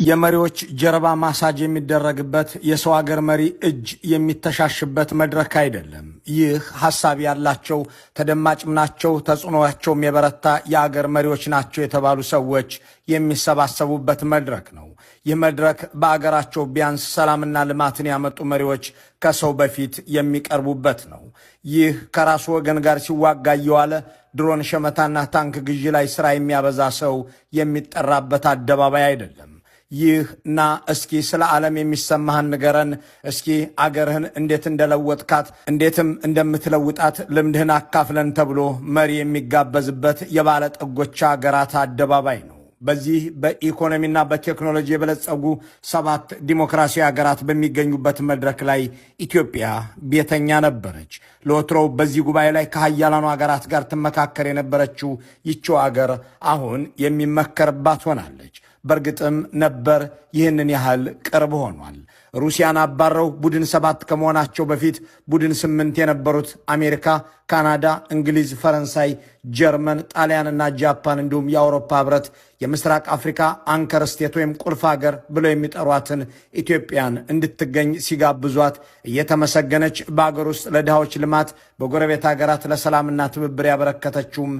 የመሪዎች ጀርባ ማሳጅ የሚደረግበት የሰው ሀገር መሪ እጅ የሚተሻሽበት መድረክ አይደለም። ይህ ሐሳብ ያላቸው ተደማጭም ናቸው ተጽዕኖአቸውም የበረታ የሀገር መሪዎች ናቸው የተባሉ ሰዎች የሚሰባሰቡበት መድረክ ነው። ይህ መድረክ በአገራቸው ቢያንስ ሰላምና ልማትን ያመጡ መሪዎች ከሰው በፊት የሚቀርቡበት ነው። ይህ ከራሱ ወገን ጋር ሲዋጋ እየዋለ ድሮን ሸመታና ታንክ ግዢ ላይ ስራ የሚያበዛ ሰው የሚጠራበት አደባባይ አይደለም። ይህ ና እስኪ ስለ ዓለም የሚሰማህን ንገረን፣ እስኪ አገርህን እንዴት እንደለወጥካት እንዴትም እንደምትለውጣት ልምድህን አካፍለን ተብሎ መሪ የሚጋበዝበት የባለጠጎች አገራት አደባባይ ነው። በዚህ በኢኮኖሚና በቴክኖሎጂ የበለጸጉ 7 ዲሞክራሲያዊ ሀገራት በሚገኙበት መድረክ ላይ ኢትዮጵያ ቤተኛ ነበረች። ለወትሮው በዚህ ጉባኤ ላይ ከሀያላኑ ሀገራት ጋር ትመካከር የነበረችው ይቺው አገር አሁን የሚመከርባት ሆናለች። በእርግጥም ነበር ይህንን ያህል ቅርብ ሆኗል። ሩሲያን አባረው ቡድን 7 ከመሆናቸው በፊት ቡድን 8 የነበሩት አሜሪካ፣ ካናዳ፣ እንግሊዝ፣ ፈረንሳይ፣ ጀርመን፣ ጣሊያንና ጃፓን እንዲሁም የአውሮፓ ህብረት የምስራቅ አፍሪካ አንከር ስቴት ወይም ቁልፍ ሀገር ብለው የሚጠሯትን ኢትዮጵያን እንድትገኝ ሲጋብዟት እየተመሰገነች በአገር ውስጥ ለድሃዎች ልማት በጎረቤት ሀገራት ለሰላምና ትብብር ያበረከተችውም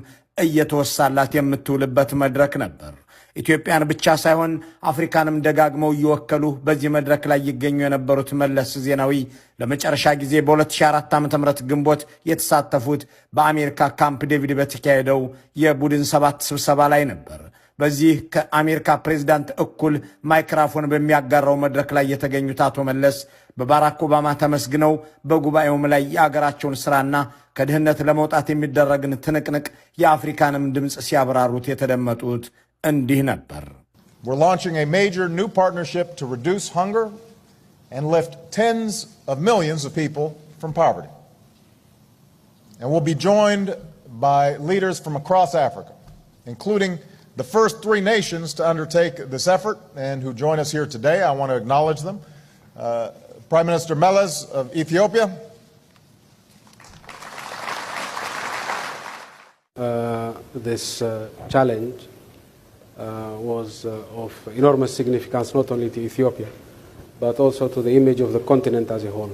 እየተወሳላት የምትውልበት መድረክ ነበር። ኢትዮጵያን ብቻ ሳይሆን አፍሪካንም ደጋግመው እየወከሉ በዚህ መድረክ ላይ ይገኙ የነበሩት መለስ ዜናዊ ለመጨረሻ ጊዜ በ2004 ዓ.ም ግንቦት የተሳተፉት በአሜሪካ ካምፕ ዴቪድ በተካሄደው የቡድን 7 ስብሰባ ላይ ነበር። በዚህ ከአሜሪካ ፕሬዝዳንት እኩል ማይክራፎን በሚያጋራው መድረክ ላይ የተገኙት አቶ መለስ በባራክ ኦባማ ተመስግነው በጉባኤውም ላይ የአገራቸውን ስራና ከድህነት ለመውጣት የሚደረግን ትንቅንቅ የአፍሪካንም ድምፅ ሲያብራሩት የተደመጡት እንዲህ ነበር። We're launching a major new partnership to reduce hunger and lift tens of millions of people from poverty. And we'll be joined by leaders from across Africa, including the first 3 nations to undertake this effort and who join us here today. I want to acknowledge them. Prime Minister Meles of Ethiopia. This challenge was of enormous significance not only to Ethiopia but also to the image of the continent as a whole.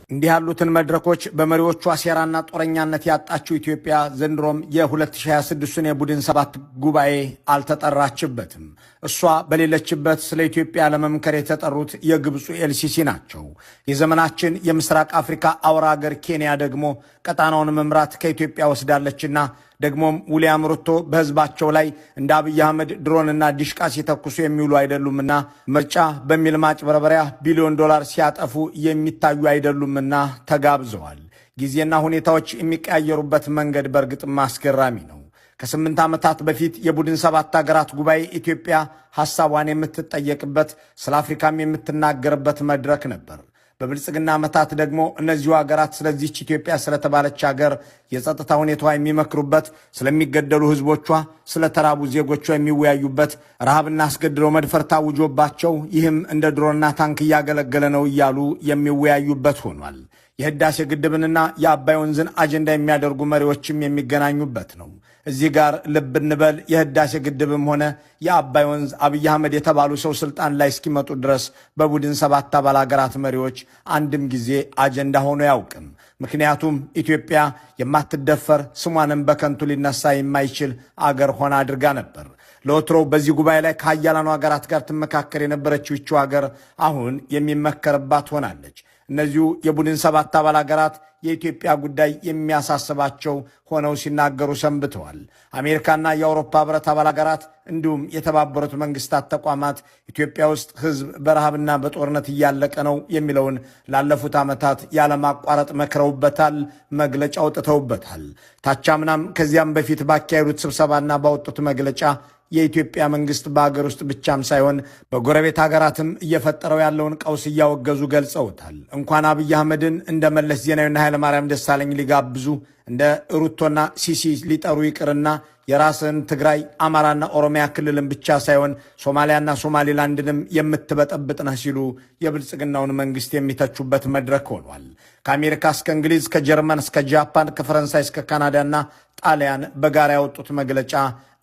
እንዲህ ያሉትን መድረኮች በመሪዎቿ ሴራና ጦረኛነት ያጣችው ኢትዮጵያ ዘንድሮም የ2026ን የቡድን 7 ጉባኤ አልተጠራችበትም። እሷ በሌለችበት ስለ ኢትዮጵያ ለመምከር የተጠሩት የግብፁ ኤልሲሲ ናቸው። የዘመናችን የምስራቅ አፍሪካ አውራ ሀገር ኬንያ ደግሞ ቀጣናውን መምራት ከኢትዮጵያ ወስዳለችና ደግሞም ዊልያም ሩቶ በህዝባቸው ላይ እንደ አብይ አህመድ ድሮንና ዲሽቃ ሲተኩሱ የሚውሉ አይደሉምና ምርጫ በሚል ማጭበርበሪያ ቢሊዮን ዶላር ሲያጠፉ የሚታዩ አይደሉምና ተጋብዘዋል። ጊዜና ሁኔታዎች የሚቀያየሩበት መንገድ በእርግጥም አስገራሚ ነው። ከ8 ዓመታት በፊት የቡድን 7 ሀገራት ጉባኤ ኢትዮጵያ ሐሳቧን የምትጠየቅበት ስለ አፍሪካም የምትናገርበት መድረክ ነበር። በብልጽግና ዓመታት ደግሞ እነዚሁ ሀገራት ስለዚህች ኢትዮጵያ ስለተባለች ሀገር የጸጥታ ሁኔታዋ የሚመክሩበት፣ ስለሚገደሉ ህዝቦቿ፣ ስለተራቡ ዜጎቿ የሚወያዩበት፣ ረሃብና አስገድዶ መድፈር ታውጆባቸው ይህም እንደ ድሮና ታንክ እያገለገለ ነው እያሉ የሚወያዩበት ሆኗል። የህዳሴ ግድብንና የአባይ ወንዝን አጀንዳ የሚያደርጉ መሪዎችም የሚገናኙበት ነው። እዚህ ጋር ልብ እንበል፣ የህዳሴ ግድብም ሆነ የአባይ ወንዝ አብይ አህመድ የተባሉ ሰው ስልጣን ላይ እስኪመጡ ድረስ በቡድን 7 አባል ሀገራት መሪዎች አንድም ጊዜ አጀንዳ ሆኖ ያውቅም። ምክንያቱም ኢትዮጵያ የማትደፈር ስሟንም በከንቱ ሊነሳ የማይችል አገር ሆና አድርጋ ነበር። ለወትሮው በዚህ ጉባኤ ላይ ከሀያላኑ ሀገራት ጋር ትመካከር የነበረችው ይቺው ሀገር አሁን የሚመከርባት ሆናለች። እነዚሁ የቡድን 7 አባል ሀገራት የኢትዮጵያ ጉዳይ የሚያሳስባቸው ሆነው ሲናገሩ ሰንብተዋል። አሜሪካና የአውሮፓ ህብረት አባል ሀገራት እንዲሁም የተባበሩት መንግስታት ተቋማት ኢትዮጵያ ውስጥ ህዝብ በረሃብና በጦርነት እያለቀ ነው የሚለውን ላለፉት ዓመታት ያለማቋረጥ መክረውበታል፣ መግለጫ አውጥተውበታል። ታቻምናም ከዚያም በፊት ባካሄዱት ስብሰባና ባወጡት መግለጫ የኢትዮጵያ መንግስት በአገር ውስጥ ብቻም ሳይሆን በጎረቤት ሀገራትም እየፈጠረው ያለውን ቀውስ እያወገዙ ገልጸውታል። እንኳን አብይ አህመድን እንደ መለስ ዜናዊና ኃይለማርያም ደሳለኝ ሊጋብዙ እንደ ሩቶና ሲሲ ሊጠሩ ይቅርና የራስን ትግራይ፣ አማራና ኦሮሚያ ክልልን ብቻ ሳይሆን ሶማሊያና ሶማሊላንድንም የምትበጠብጥ ነህ ሲሉ የብልጽግናውን መንግስት የሚተቹበት መድረክ ሆኗል። ከአሜሪካ እስከ እንግሊዝ፣ ከጀርመን እስከ ጃፓን፣ ከፈረንሳይ እስከ ካናዳና ጣሊያን በጋራ ያወጡት መግለጫ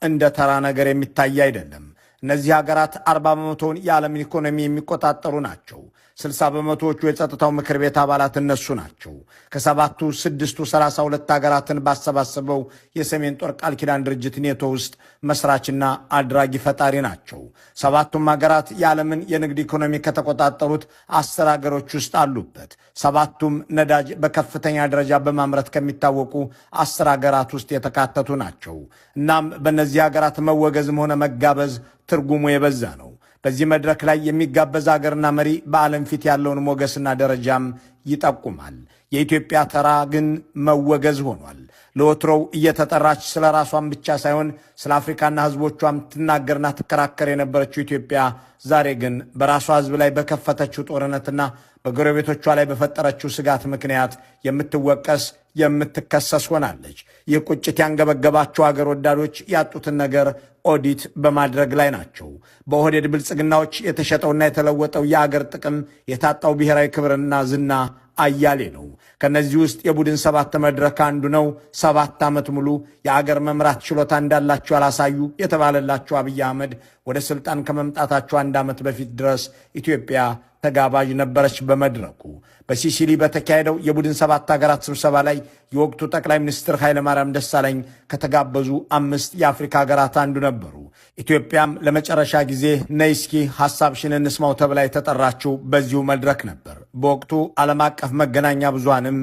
እንደ ተራ ነገር የሚታይ አይደለም። እነዚህ ሀገራት 40 በመቶውን የዓለምን ኢኮኖሚ የሚቆጣጠሩ ናቸው። 60 በመቶዎቹ የጸጥታው ምክር ቤት አባላት እነሱ ናቸው። ከሰባቱ 6ቱ 32 ሀገራትን ባሰባሰበው የሰሜን ጦር ቃል ኪዳን ድርጅት ኔቶ ውስጥ መስራችና አድራጊ ፈጣሪ ናቸው። ሰባቱም ሀገራት የዓለምን የንግድ ኢኮኖሚ ከተቆጣጠሩት 10 ሀገሮች ውስጥ አሉበት። ሰባቱም ነዳጅ በከፍተኛ ደረጃ በማምረት ከሚታወቁ 10 ሀገራት ውስጥ የተካተቱ ናቸው። እናም በእነዚህ ሀገራት መወገዝም ሆነ መጋበዝ ትርጉሙ የበዛ ነው። በዚህ መድረክ ላይ የሚጋበዝ ሀገርና መሪ በዓለም ፊት ያለውን ሞገስና ደረጃም ይጠቁማል። የኢትዮጵያ ተራ ግን መወገዝ ሆኗል። ለወትሮው እየተጠራች ስለ ራሷን ብቻ ሳይሆን ስለ አፍሪካና ሕዝቦቿም ትናገርና ትከራከር የነበረችው ኢትዮጵያ ዛሬ ግን በራሷ ሕዝብ ላይ በከፈተችው ጦርነትና በጎረቤቶቿ ላይ በፈጠረችው ስጋት ምክንያት የምትወቀስ የምትከሰስ ሆናለች። ይህ ቁጭት ያንገበገባቸው አገር ወዳዶች ያጡትን ነገር ኦዲት በማድረግ ላይ ናቸው። በኦህዴድ ብልጽግናዎች የተሸጠውና የተለወጠው የአገር ጥቅም፣ የታጣው ብሔራዊ ክብርና ዝና አያሌ ነው። ከነዚህ ውስጥ የቡድን 7 መድረክ አንዱ ነው። 7 ዓመት ሙሉ የአገር መምራት ችሎታ እንዳላቸው ያላሳዩ የተባለላቸው አብይ አህመድ ወደ ስልጣን ከመምጣታቸው 1 ዓመት በፊት ድረስ ኢትዮጵያ ተጋባዥ ነበረች። በመድረኩ በሲሲሊ በተካሄደው የቡድን 7 ሀገራት ስብሰባ ላይ የወቅቱ ጠቅላይ ሚኒስትር ኃይለማርያም ደሳለኝ ከተጋበዙ 5 የአፍሪካ ሀገራት አንዱ ነበሩ። ኢትዮጵያም ለመጨረሻ ጊዜ ነይ እስኪ ሐሳብሽን እንስማው ተብላ የተጠራችው በዚሁ መድረክ ነበር። በወቅቱ ዓለም አቀፍ መገናኛ ብዙሃንም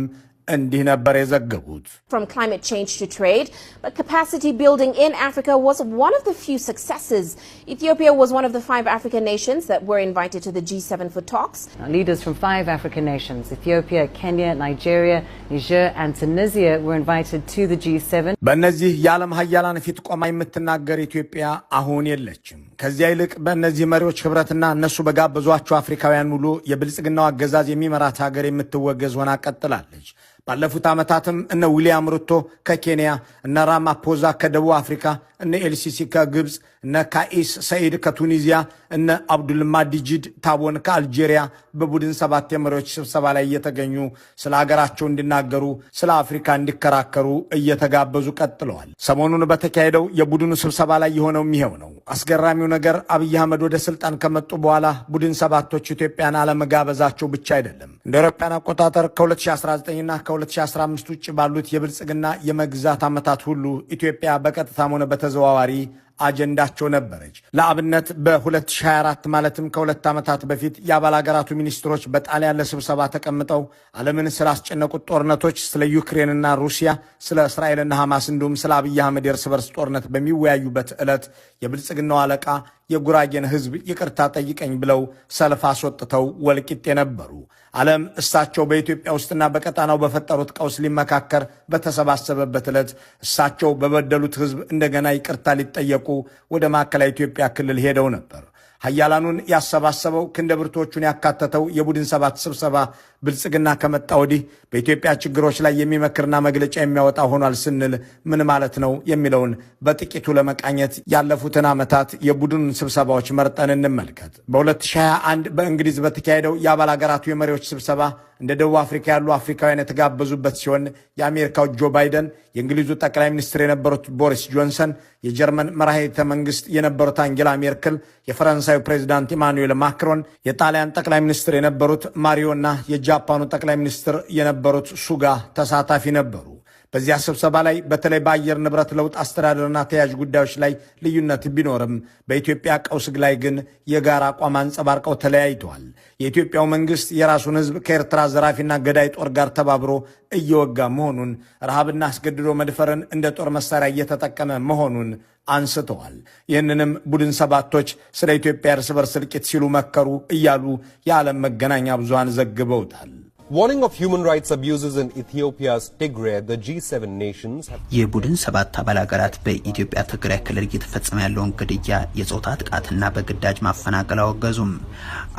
እንዲህ ነበር የዘገቡት። From climate change to trade, but capacity building in Africa was one of the few successes. Ethiopia was one of the 5 African nations that were invited to the G7 for talks. Leaders from 5 African nations, Ethiopia, Kenya, Nigeria, Niger and Tunisia were invited to the G7. በእነዚህ የዓለም ሀያላን ፊት ቆማ የምትናገር ኢትዮጵያ አሁን የለችም። ከዚያ ይልቅ በእነዚህ መሪዎች ህብረትና እነሱ በጋበዟቸው አፍሪካውያን ሙሉ የብልጽግናው አገዛዝ የሚመራት ሀገር የምትወገዝ ሆና ቀጥላለች። ባለፉት ዓመታትም እነ ዊሊያም ሩቶ ከኬንያ፣ እነ ራማፖዛ ከደቡብ አፍሪካ፣ እነ ኤልሲሲ ከግብፅ፣ እነ ካኢስ ሰኢድ ከቱኒዚያ፣ እነ አብዱልማዲጂድ ታቦን ከአልጄሪያ በቡድን 7 የመሪዎች ስብሰባ ላይ እየተገኙ ስለ ሀገራቸው እንዲናገሩ፣ ስለ አፍሪካ እንዲከራከሩ እየተጋበዙ ቀጥለዋል። ሰሞኑን በተካሄደው የቡድኑ ስብሰባ ላይ የሆነው ይሄው ነው። አስገራሚው ነገር አብይ አህመድ ወደ ስልጣን ከመጡ በኋላ ቡድን 7ቶች ኢትዮጵያን አለመጋበዛቸው ብቻ አይደለም። እንደ አውሮፓውያን አቆጣጠር ከ2019ና ከ2015 ውጭ ባሉት የብልጽግና የመግዛት ዓመታት ሁሉ ኢትዮጵያ በቀጥታም ሆነ በተዘዋዋሪ አጀንዳቸው ነበረች። ለአብነት በ2024 ማለትም ከ2 ዓመታት በፊት የአባል ሀገራቱ ሚኒስትሮች በጣሊያን ለስብሰባ ተቀምጠው ዓለምን ስላስጨነቁት ጦርነቶች፣ ስለ ዩክሬንና ሩሲያ፣ ስለ እስራኤልና ሐማስ እንዲሁም ስለ አብይ አህመድ የእርስ በርስ ጦርነት በሚወያዩበት ዕለት የብልጽግናው አለቃ የጉራጌን ሕዝብ ይቅርታ ጠይቀኝ ብለው ሰልፍ አስወጥተው ወልቂጤ ነበሩ። ዓለም እሳቸው በኢትዮጵያ ውስጥና በቀጣናው በፈጠሩት ቀውስ ሊመካከር በተሰባሰበበት ዕለት እሳቸው በበደሉት ሕዝብ እንደገና ይቅርታ ሊጠየቁ ወደ ማዕከላዊ ኢትዮጵያ ክልል ሄደው ነበር። ሀያላኑን ያሰባሰበው ክንደ ብርቶቹን ያካተተው የቡድን 7 ስብሰባ ብልጽግና ከመጣ ወዲህ በኢትዮጵያ ችግሮች ላይ የሚመክርና መግለጫ የሚያወጣ ሆኗል ስንል ምን ማለት ነው የሚለውን በጥቂቱ ለመቃኘት ያለፉትን ዓመታት የቡድን ስብሰባዎች መርጠን እንመልከት። በ2021 በእንግሊዝ በተካሄደው የአባል ሀገራቱ የመሪዎች ስብሰባ እንደ ደቡብ አፍሪካ ያሉ አፍሪካውያን የተጋበዙበት ሲሆን የአሜሪካው ጆ ባይደን፣ የእንግሊዙ ጠቅላይ ሚኒስትር የነበሩት ቦሪስ ጆንሰን፣ የጀርመን መራሄተ መንግስት የነበሩት አንጌላ ሜርክል፣ የፈረንሳዩ ፕሬዚዳንት ኢማኑኤል ማክሮን፣ የጣሊያን ጠቅላይ ሚኒስትር የነበሩት ማሪዮና የጃፓኑ ጠቅላይ ሚኒስትር የነበሩት ሱጋ ተሳታፊ ነበሩ። በዚያ ስብሰባ ላይ በተለይ በአየር ንብረት ለውጥ አስተዳደርና ተያያዥ ጉዳዮች ላይ ልዩነት ቢኖርም በኢትዮጵያ ቀውስ ላይ ግን የጋራ አቋም አንጸባርቀው ተለያይተዋል። የኢትዮጵያው መንግስት የራሱን ሕዝብ ከኤርትራ ዘራፊና ገዳይ ጦር ጋር ተባብሮ እየወጋ መሆኑን፣ ረሃብና አስገድዶ መድፈርን እንደ ጦር መሳሪያ እየተጠቀመ መሆኑን አንስተዋል። ይህንንም ቡድን 7ቶች ስለ ኢትዮጵያ እርስ በርስ እልቂት ሲሉ መከሩ እያሉ የዓለም መገናኛ ብዙሃን ዘግበውታል። Warning of human rights abuses in Ethiopia's Tigray, the G7 nations የቡድን 7 አባል ሀገራት በኢትዮጵያ ትግራይ ክልል እየተፈጸመ ያለውን ግድያ፣ የጾታ ጥቃትና በግዳጅ ማፈናቀል አወገዙም።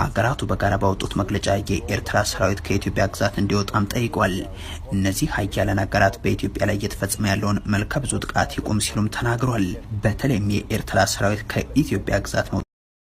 አገራቱ በጋራ ባወጡት መግለጫ የኤርትራ ሰራዊት ከኢትዮጵያ ግዛት እንዲወጣም ጠይቋል። እነዚህ ሀያላን ሀገራት በኢትዮጵያ ላይ እየተፈጸመ ያለውን መልከ ብዙ ጥቃት ይቁም ሲሉም ተናግሯል። በተለይም የኤርትራ ሰራዊት ከኢትዮጵያ ግዛት መውጣት